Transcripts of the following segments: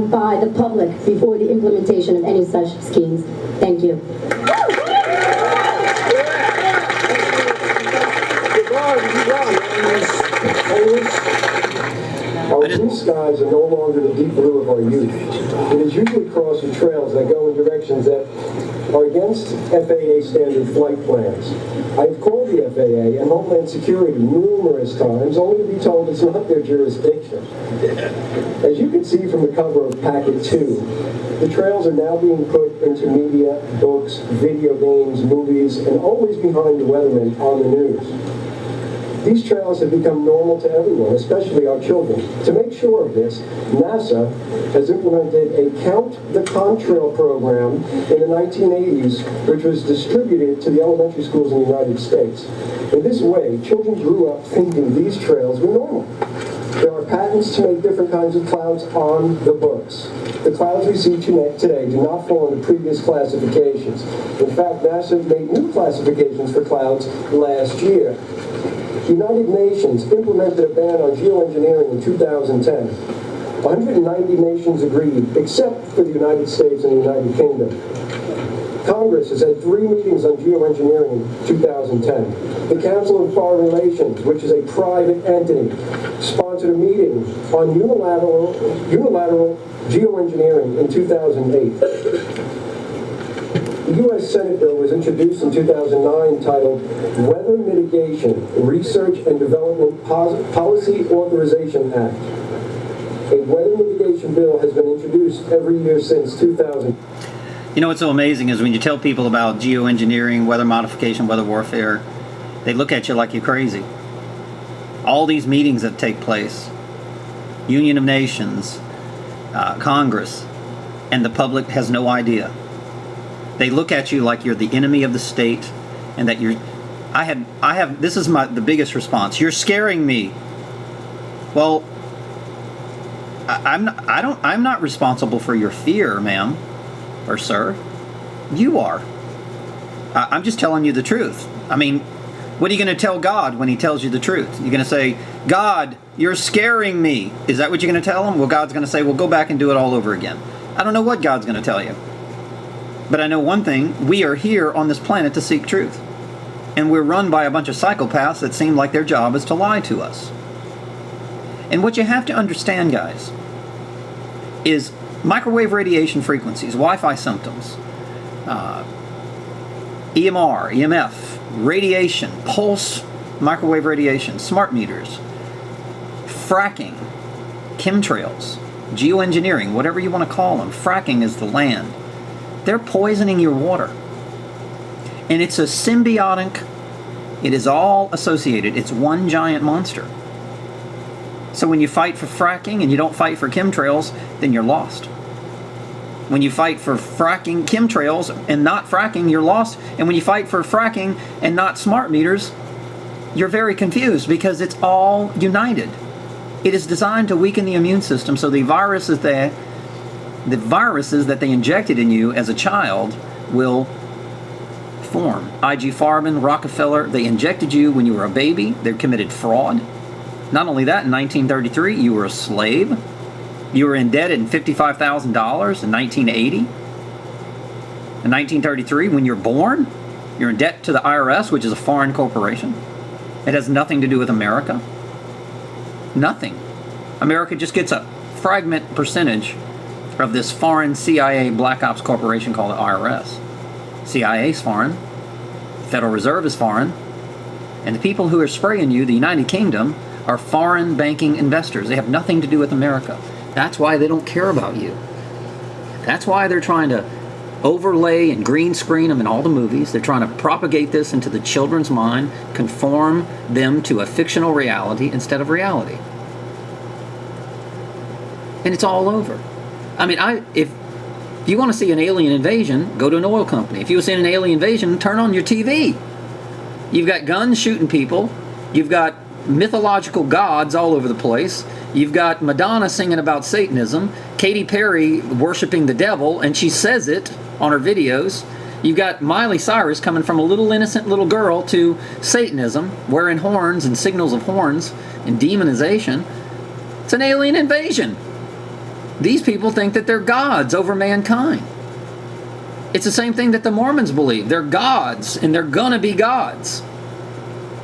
by the public before the implementation of any such schemes. Thank you. Our blue skies are no longer the deep blue of our youth. It is usually crossing trails that go in directions that are against FAA standard flight plans. I've called the FAA and Homeland Security numerous times, only to be told it's not their jurisdiction. As you can see from the cover of Packet 2, the trails are now being put into media, books, video games, movies, and always behind the weathermen on the news. These trails have become normal to everyone, especially our children. To make sure of this, NASA has implemented a Count the Contrail program in the 1980s, which was distributed to the elementary schools in the United States. In this way, children grew up thinking these trails were normal. There are patents to make different kinds of clouds on the books. The clouds we see today do not fall into previous classifications. In fact, NASA made new classifications for clouds last year. The United Nations implemented a ban on geoengineering in 2010. 190 nations agreed, except for the United States and the United Kingdom. Congress has had 3 meetings on geoengineering in 2010. The Council on Foreign Relations, which is a private entity, sponsored a meeting on unilateral geoengineering in 2008. The U.S. Senate bill was introduced in 2009 titled Weather Mitigation, Research and Development Policy Authorization Act. A weather mitigation bill has been introduced every year since 2000. You know what's so amazing is when you tell people about geoengineering, weather modification, weather warfare, they look at you like you're crazy. All these meetings that take place, Union of Nations, Congress, and the public has no idea. They look at you like you're the enemy of the state, and that you're. This is the biggest response. You're scaring me. Well, I'm not responsible for your fear, ma'am, or sir. You are. I'm just telling you the truth. I mean, what are you going to tell God when He tells you the truth? You're going to say, God, you're scaring me. Is that what you're going to tell Him? Well, God's going to say, well, go back and do it all over again. I don't know what God's going to tell you. But I know one thing, we are here on this planet to seek truth. And we're run by a bunch of psychopaths that seem like their job is to lie to us. And what you have to understand, guys, is microwave radiation frequencies, Wi-Fi symptoms, EMR, EMF, radiation, pulse microwave radiation, smart meters, fracking, chemtrails, geoengineering, whatever you want to call them. Fracking is the land. They're poisoning your water. And it's a symbiotic, it is all associated. It's one giant monster. So when you fight for fracking and you don't fight for chemtrails, then you're lost. When you fight for fracking chemtrails and not fracking, you're lost. And when you fight for fracking and not smart meters, you're very confused because it's all united. It is designed to weaken the immune system so the viruses that they injected in you as a child will form. H.A.A.R.P, Rockefeller, they injected you when you were a baby. They committed fraud. Not only that, in 1933, you were a slave. You were indebted in $55,000 in 1980. In 1933, when you're born, you're in debt to the IRS, which is a foreign corporation. It has nothing to do with America. Nothing. America just gets a fragment percentage of this foreign CIA black ops corporation called the IRS. CIA's foreign. Federal Reserve is foreign. And the people who are spraying you, the United Kingdom, are foreign banking investors. They have nothing to do with America. That's why they don't care about you. That's why they're trying to overlay and green screen them in all the movies. They're trying to propagate this into the children's mind, conform them to a fictional reality instead of reality. And it's all over. I mean, if you want to see an alien invasion, go to an oil company. If you want to see an alien invasion, turn on your TV. You've got guns shooting people. You've got mythological gods all over the place. You've got Madonna singing about Satanism. Katy Perry worshiping the devil, and she says it on her videos. You've got Miley Cyrus coming from a little innocent little girl to Satanism, wearing horns and signals of horns and demonization. It's an alien invasion. These people think that they're gods over mankind. It's the same thing that the Mormons believe. They're gods, and they're gonna be gods.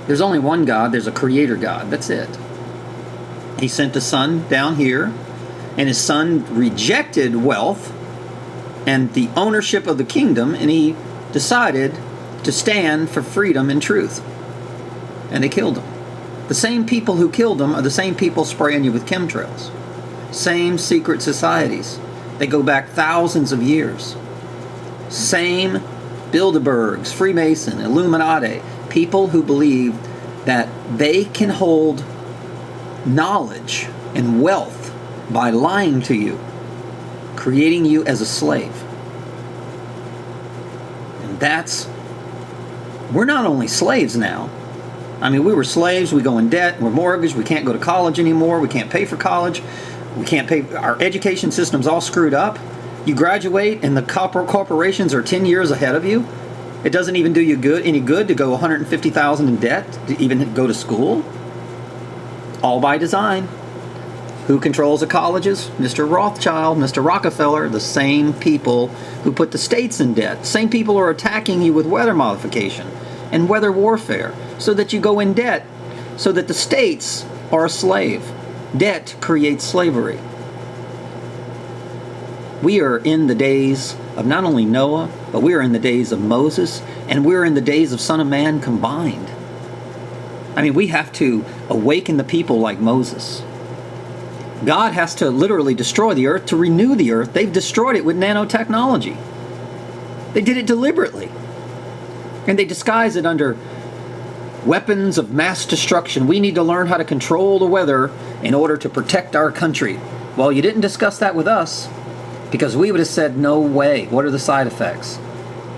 There's only one God. There's a creator God. That's it. He sent the son down here, and his son rejected wealth and the ownership of the kingdom, and he decided to stand for freedom and truth. And they killed him. The same people who killed him are the same people spraying you with chemtrails. Same secret societies. They go back thousands of years. Same Bilderbergs, Freemason, Illuminati, people who believe that they can hold knowledge and wealth by lying to you, creating you as a slave. And we're not only slaves now. I mean, we were slaves, we go in debt, we're mortgaged, we can't go to college anymore, we can't pay for college, we can't pay, our education system's all screwed up. You graduate and the corporations are 10 years ahead of you. It doesn't even do you any good to go $150,000 in debt to even go to school. All by design. Who controls the colleges? Mr. Rothschild, Mr. Rockefeller, the same people who put the states in debt. Same people are attacking you with weather modification and weather warfare so that you go in debt, so that the states are a slave. Debt creates slavery. We are in the days of not only Noah, but we are in the days of Moses, and we're in the days of Son of Man combined. I mean, we have to awaken the people like Moses. God has to literally destroy the earth to renew the earth. They've destroyed it with nanotechnology. They did it deliberately. And they disguise it under weapons of mass destruction. We need to learn how to control the weather in order to protect our country. Well, you didn't discuss that with us, because we would have said, no way. What are the side effects?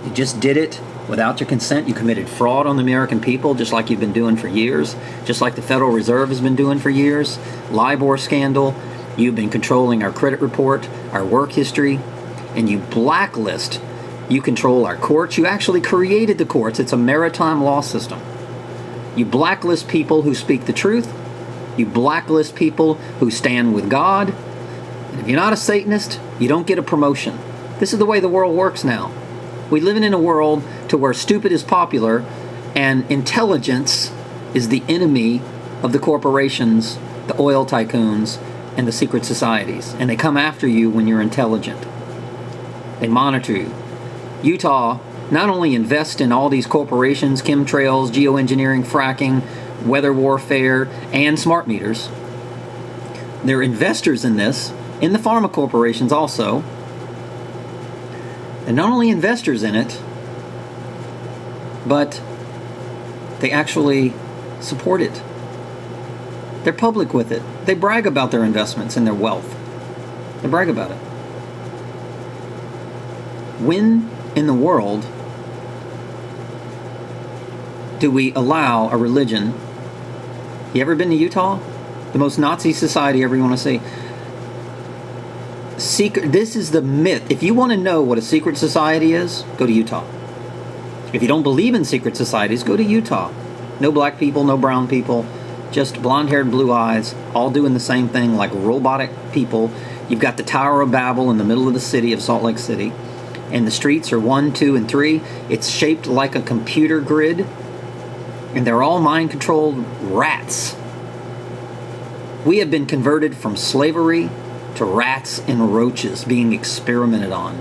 You just did it without your consent. You committed fraud on the American people, just like you've been doing for years, just like the Federal Reserve has been doing for years. LIBOR scandal. You've been controlling our credit report, our work history, and you blacklist. You control our courts. You actually created the courts. It's a maritime law system. You blacklist people who speak the truth. You blacklist people who stand with God. And if you're not a Satanist, you don't get a promotion. This is the way the world works now. We live in a world to where stupid is popular and intelligence is the enemy of the corporations, the oil tycoons, and the secret societies. And they come after you when you're intelligent. They monitor you. Utah not only invests in all these corporations, chemtrails, geoengineering, fracking, weather warfare, and smart meters. They're investors in this, in the pharma corporations also. They're not only investors in it, but they actually support it. They're public with it. They brag about their investments and their wealth. They brag about it. When in the world do we allow a religion? You ever been to Utah? The most Nazi society ever you want to see. This is the myth. If you want to know what a secret society is, go to Utah. If you don't believe in secret societies, go to Utah. No black people, no brown people, just blonde-haired, blue eyes, all doing the same thing like robotic people. You've got the Tower of Babel in the middle of the city of Salt Lake City, and the streets are 1, 2, and 3. It's shaped like a computer grid, and they're all mind-controlled rats. We have been converted from slavery to rats and roaches being experimented on.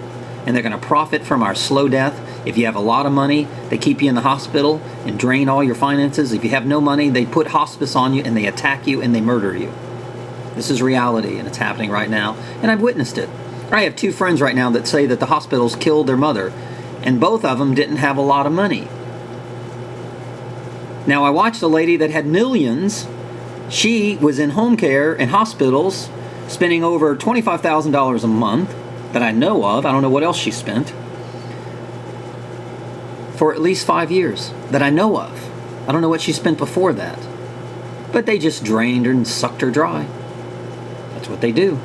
And they're going to profit from our slow death. If you have a lot of money, they keep you in the hospital and drain all your finances. If you have no money, they put hospice on you and they attack you and they murder you. This is reality, and it's happening right now. And I've witnessed it. I have 2 friends right now that say that the hospitals killed their mother, and both of them didn't have a lot of money. Now, I watched a lady that had millions. She was in home care and hospitals, spending over $25,000 a month that I know of. I don't know what else she spent. For at least 5 years that I know of. I don't know what she spent before that. But they just drained her and sucked her dry. That's what they do.